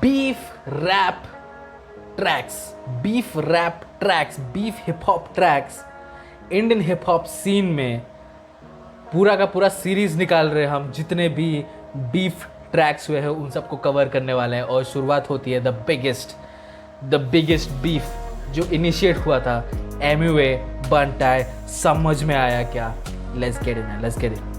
Beef rap tracks, beef hip hop tracks Indian hip hop scene में पूरा का पूरा सीरीज निकाल रहे हैं हम। जितने भी बीफ ट्रैक्स हुए हैं उन सबको कवर करने वाले हैं। और शुरुआत होती है द बिगेस्ट बीफ जो इनिशिएट हुआ था एमवे बंटाई, समझ में आया क्या। Let's get in.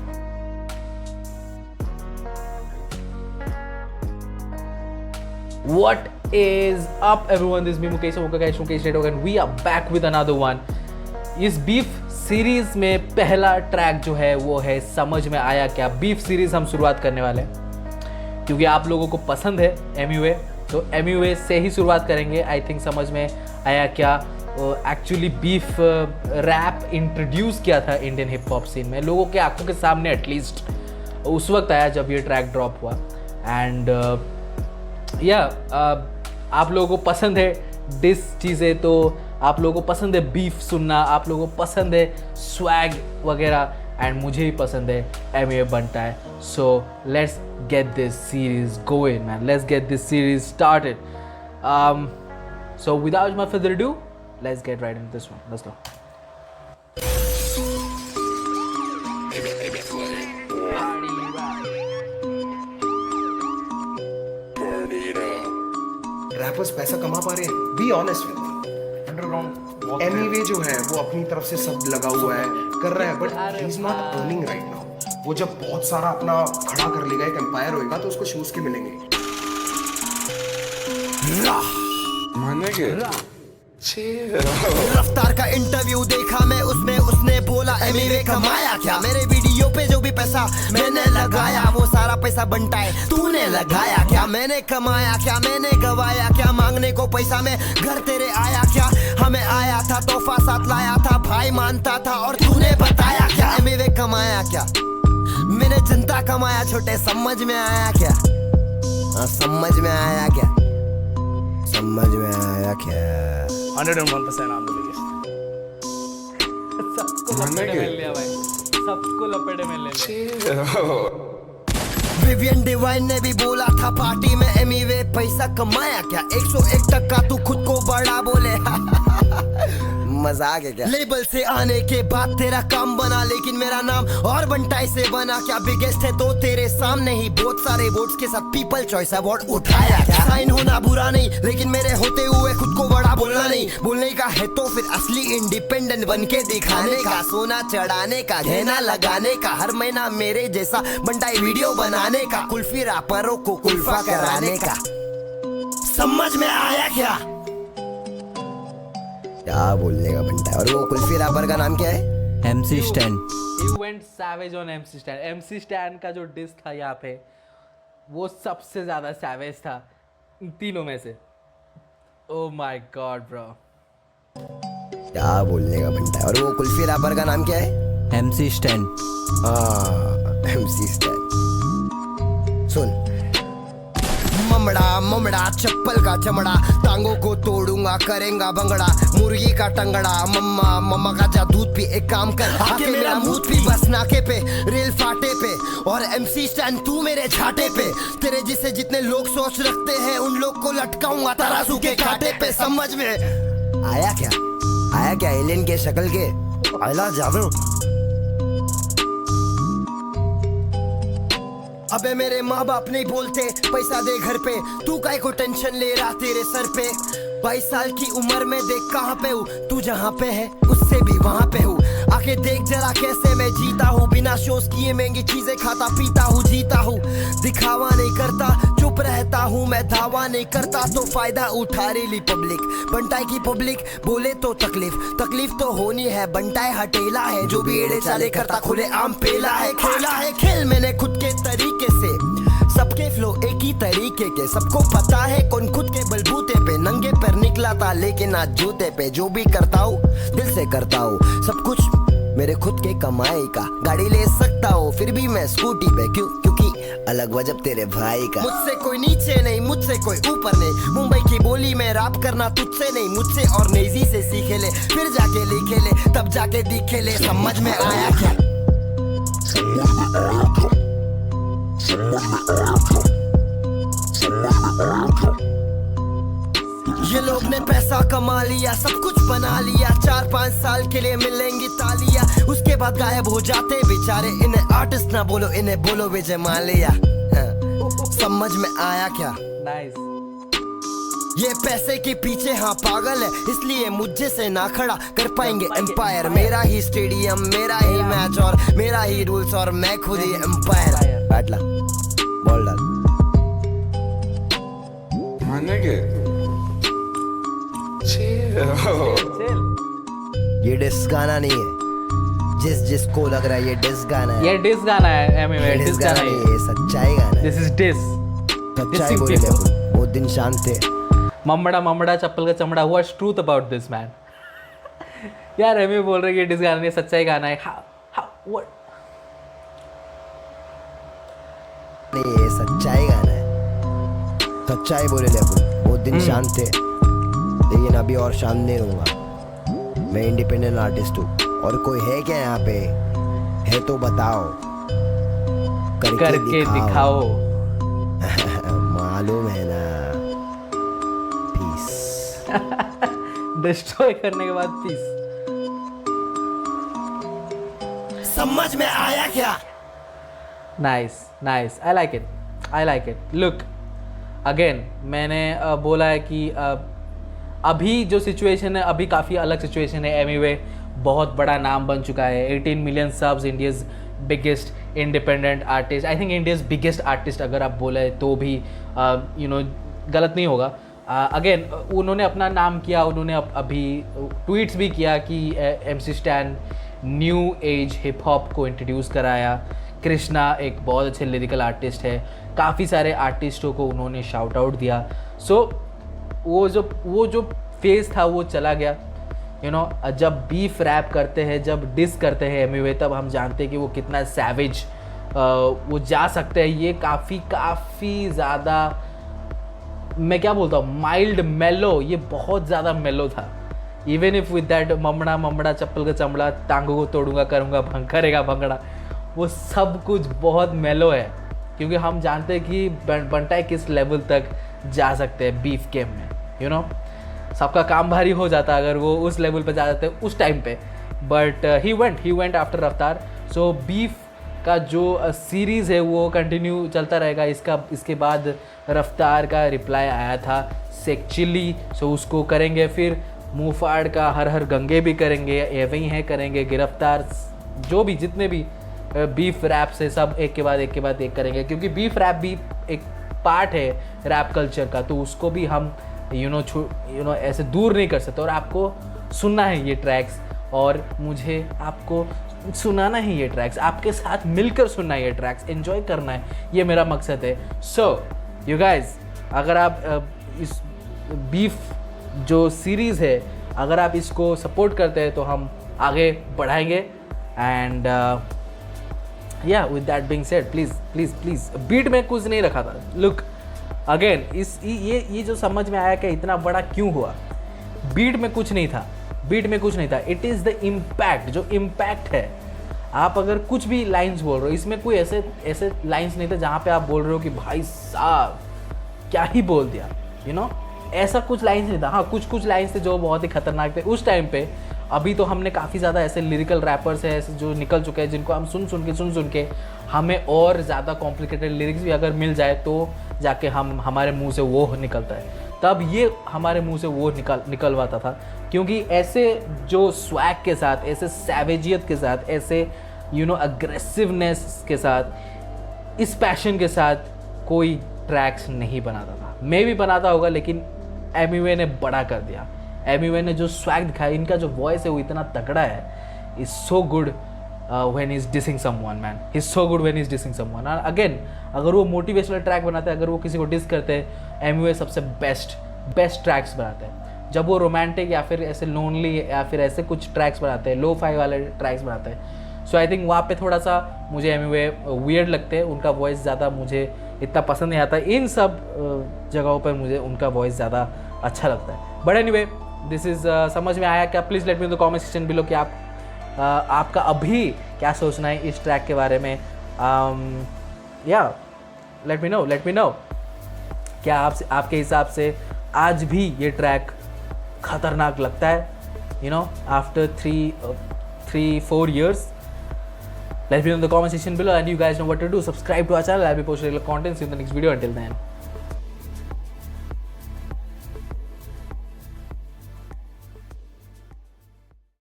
What is up everyone, this is me Mukesh Network and we are back with another one। इस बीफ सीरीज में पहला ट्रैक जो है वो है समझ में आया क्या। बीफ सीरीज हम शुरुआत करने वाले हैं क्योंकि आप लोगों को पसंद है एमयूए, तो एमयूए से ही शुरुआत करेंगे। आई थिंक समझ में आया क्या एक्चुअली बीफ रैप इंट्रोड्यूस किया था इंडियन हिप हॉप सीन में, लोगों के आंखों के सामने एटलीस्ट उस वक्त आया जब ये ट्रैक ड्रॉप हुआ। एंड आप लोगों को पसंद है डिस चीज़ें, तो आप लोगों को पसंद है बीफ सुनना, आप लोगों को पसंद है स्वैग वगैरह, एंड मुझे भी पसंद है एमए बनता है। So let's get this series going man, let's get this series started. So without much further ado, let's get right in this one, let's go. Rappers पैसा कमा पा रहे हैं, be honest with underground Amway जो है वो अपनी तरफ से सब लगा हुआ है, कर रहा है, but he is not earning right now. वो जब बहुत सारा अपना खड़ा कर लेगा, एक एम्पायर होएगा, तो उसको शूज के मिलेंगे। रफ्तार का इंटरव्यू देखा मैं, उसमें उसने बोला एमवे कमाया क्या। मेरे वीडियो पे जो भी पैसा मैंने लगाया वो सारा पैसा बनता है तूने लगाया क्या। मैंने कमाया क्या, मैंने गवाया क्या, मांगने को पैसा में घर तेरे आया क्या। हमें आया था तोहफा साथ लाया था, भाई मानता था और तूने बताया क्या। एमवे कमाया क्या, मैंने जनता कमाया छोटे, समझ में आया क्या। समझ में आया क्या, समझ में आया क्या। 101% आप सबको लपेटे में लिया भाई, सबको लपेटे में ले लिया। विवियन डिवाइन ने भी बोला था पार्टी में एमवे पैसा कमाया क्या। 101% तू खुद को बड़ा बोले मजाक है क्या। लेबल से आने के बाद तेरा काम बना, लेकिन मेरा नाम और बंटाई से बना क्या। बिगेस्ट है तो तेरे सामने ही बहुत सारे वोट्स के साथ पीपल चॉइस अवार्ड उठाया क्या। साइन होना बुरा नहीं, लेकिन मेरे होते हुए खुद को बड़ा बोलना नहीं। बोलने का है तो फिर असली इंडिपेंडेंट बन के दिखाने का। सोना चढ़ाने का, गहना लगाने का, हर महीना मेरे जैसा बंटाई वीडियो बनाने का। कुल्फी रैपरों को कुल्फा कराने का। समझ में आया क्या बोलने का बनता है। और वो कुल्फी रैपर का नाम क्या है? MC Stan। He went savage on MC Stan। MC Stan का जो डिस था यहाँ पे वो सबसे ज्यादा सैवेज था इन तीनों में से। Oh my God bro। क्या बोलने का बनता है। और वो कुल्फी रैपर का नाम क्या है? MC Stan। MC Stan। सुन, ममड़ा चप्पल का चमड़ा, टांगों को तोड़ूंगा करेंगा भंगड़ा। मुर्गी का टंगड़ा, मम्मा का जा दूध पी। एक काम कर आके मेरा मुंह पी, बस नाके पे रेल फाटे पे। और MC Stan तू मेरे छाटे पे। तेरे जिसे जितने लोग सोच रखते हैं उन लोग को लटकाऊंगा तराजू के कांटे पे। समझ में आया क्या, आया क्या एलियन के शक्ल के आला जादू। अबे मेरे माँ बाप नहीं बोलते पैसा दे घर पे, तू काहे को टेंशन ले रहा तेरे सर पे। 22 साल की उम्र में देख कहाँ पे हूँ, तू जहाँ पे है उससे भी वहाँ पे हूँ। आके देख जरा कैसे मैं जीता हूँ, बिना शोज किए महंगी चीजें खाता पीता हूँ, जीता हूँ। दिखावा नहीं करता, चुप रहता हूँ मैं, दावा नहीं करता तो फायदा उठा रही पब्लिक। बंटाई की पब्लिक बोले तो तकलीफ तो होनी है। बंटाई हटेला है, जो भी एड़े चाले करता खुले आम पेला है। खेला है खेल मैंने खुद के तरीके से, सबके फ्लो एक ही तरीके के। सबको पता है कौन खुद के बलबूते पे नंगे पैर निकला था, लेकिन आज जूते पे। जो भी करता हूँ दिल से करता हूँ, सब कुछ मेरे खुद के कमाई का। गाड़ी ले सकता हूँ फिर भी मैं स्कूटी पे, क्यों? क्योंकि अलग वजब तेरे भाई का। मुझसे कोई नीचे नहीं, मुझसे कोई ऊपर नहीं। मुंबई की बोली में रैप करना तुझसे नहीं, मुझसे और नेजी से सीखे ले। फिर जाके लिखे ले, तब जाके दिखे ले। समझ में आया क्या, समझ में आया क्या, समझ में आया क्या, समझ में ये लोग ने पैसा कमा लिया, सब कुछ बना लिया, 4-5 साल के लिए मिलेंगी तालियां, उसके बाद गायब हो जाते बेचारे। इन्हें आर्टिस्ट ना बोलो, इन्हें बोलो विजय माल्या। समझ में आया क्या? नाइस। ये पैसे के पीछे हाँ पागल है, इसलिए मुझे से ना खड़ा कर पाएंगे एम्पायर। मेरा ही स्टेडियम, मेरा ही मैच और मेरा ही रूल्स और मैं खुद ही एम्पायर। बैठला, बॉल डाल। ये डिस गाना नहीं है, जिसको लग रहा है ये डिस गाना है। ये डिस गाना है, ये डिस गाना नहीं है, ये सच्चाई गाना है। This is this. सच्चाई बोले लेकिन वो दिन शांत थे। ममड़ा चप्पल का चमड़ा हुआ ट्रूथ अबाउट दिस मैन। यार एमी बोल रहे कि डिस गाना नहीं, सच्चाई गाना है। व्हाट? नहीं, ये सच्चाई गाना है। सच्चाई बोले लेकिन वो दिन शांत थे, लेकिन अभी और शांत नहीं रहूंगा। मैं इंडिपेंडेंट आर्टिस्ट हूँ, और कोई है क्या यहाँ पे? है तो बताओ, करके दिखाओ। मालूम है ना। पीस। डिस्ट्रॉय करने के बाद पीस। समझ में आया क्या? Nice nice, I like it. Look again, मैंने बोला है कि अभी जो सिचुएशन है, अभी काफ़ी अलग सिचुएशन है। एमीवे बहुत बड़ा नाम बन चुका है, 18 million subs, India's biggest independent artist, I think India's biggest artist अगर आप बोले तो भी गलत नहीं होगा। अगेन उन्होंने अपना नाम किया, उन्होंने अभी ट्वीट्स भी किया कि MC stand new age hip hop को इंट्रोड्यूस कराया। कृष्णा एक बहुत अच्छे लिरिकल आर्टिस्ट है, काफ़ी सारे आर्टिस्टों को उन्होंने शाउट आउट दिया। सो वो जो फेज़ था वो चला गया। जब बीफ रैप करते हैं, जब डिस करते हैं एमीवे, तब हम जानते हैं कि वो कितना सैवेज वो जा सकते हैं। ये काफ़ी ज़्यादा, मैं क्या बोलता हूँ, माइल्ड मेलो, ये बहुत ज़्यादा मेलो था। इवन इफ विद दैट ममड़ा चप्पल का चमड़ा, टांगों को तोड़ूंगा, करेगा भंगड़ा, वो सब कुछ बहुत मेलो है, क्योंकि हम जानते हैं कि बंटाई किस लेवल तक जा सकते हैं बीफ गेम में। सबका काम भारी हो जाता अगर वो उस लेवल पे जा जाते उस टाइम पे। बट ही वेंट आफ्टर रफ्तार। सो बीफ का जो सीरीज़ है वो कंटिन्यू चलता रहेगा। इसके बाद रफ्तार का रिप्लाई आया था सेक्चुअली, सो उसको करेंगे। फिर मुंहफाड़ का हर हर गंगे भी करेंगे, एवं है करेंगे, गिरफ्तार, जो भी जितने भी बीफ रैप से सब एक के बाद एक करेंगे, क्योंकि बीफ रैप भी एक पार्ट है रैप कल्चर का। तो उसको भी हम ऐसे दूर नहीं कर सकते। और आपको सुनना है ये ट्रैक्स, और मुझे आपको सुनाना है ये ट्रैक्स, आपके साथ मिलकर सुनना है ये ट्रैक्स, एंजॉय करना है, ये मेरा मकसद है। सो यू गाइज, अगर आप इस बीफ जो सीरीज़ है, अगर आप इसको सपोर्ट करते हैं तो हम आगे बढ़ाएंगे। And yeah with that being said, please beat में कुछ नहीं रखा था। लुक अगेन, ये जो समझ में आया कि इतना बड़ा क्यों हुआ, बीट में कुछ नहीं था। इट इज़ द इम्पैक्ट, जो इम्पैक्ट है। आप अगर कुछ भी लाइंस बोल रहे हो, इसमें कोई ऐसे लाइंस नहीं थे जहाँ पे आप बोल रहे हो कि भाई साहब क्या ही बोल दिया, ऐसा कुछ लाइंस नहीं था। हाँ, कुछ लाइंस थे जो बहुत ही खतरनाक थे उस टाइम पे। अभी तो हमने काफ़ी ज़्यादा ऐसे लिरिकल रैपर्स हैं ऐसे जो निकल चुके हैं, जिनको हम सुन के हमें और ज़्यादा कॉम्प्लिकेटेड लिरिक्स भी अगर मिल जाए तो जाके हमारे मुंह से वो निकलता है। तब ये हमारे मुंह से वो निकलवाता था, क्योंकि ऐसे जो स्वैग के साथ, ऐसे सैवेजियत के साथ, ऐसे अग्रेसिवनेस के साथ, इस पैशन के साथ कोई ट्रैक्स नहीं बनाता था। मैं भी बनाता होगा, लेकिन एमीवे ने बड़ा कर दिया। एमीवे ने जो स्वैग दिखाया, इनका जो वॉइस है वो इतना तगड़ा है। Is so good when is dissing someone, man, is so good when is dissing someone. Again, अगर वो मोटिवेशनल ट्रैक बनाते हैं, अगर वो किसी को डिस करते हैं, एमीवे सबसे बेस्ट ट्रैक्स बनाते हैं। जब वो रोमांटिक या फिर ऐसे लोनली या फिर ऐसे कुछ ट्रैक्स बनाते हैं, लो फाई वाले ट्रैक्स बनाते हैं, सो आई थिंक वहाँ पे थोड़ा सा मुझे एमीवे वियर्ड लगते हैं। उनका वॉइस ज़्यादा मुझे इतना पसंद नहीं आता। इन सब जगहों पर मुझे उनका वॉइस ज़्यादा अच्छा लगता है। बट एनीवे, दिस इज़ समझ में आया क्या? Please let me in the comment section below कि आपका अभी क्या सोचना है इस ट्रैक के बारे में। या लेट मी नो। क्या आपके हिसाब से आज भी ये ट्रैक खतरनाक लगता है, you know, after 3-4 years? Let me know in the comment section below, and you guys know what to do. Subscribe to our channel. I'll be posting regular content. See you in the next video. Until then.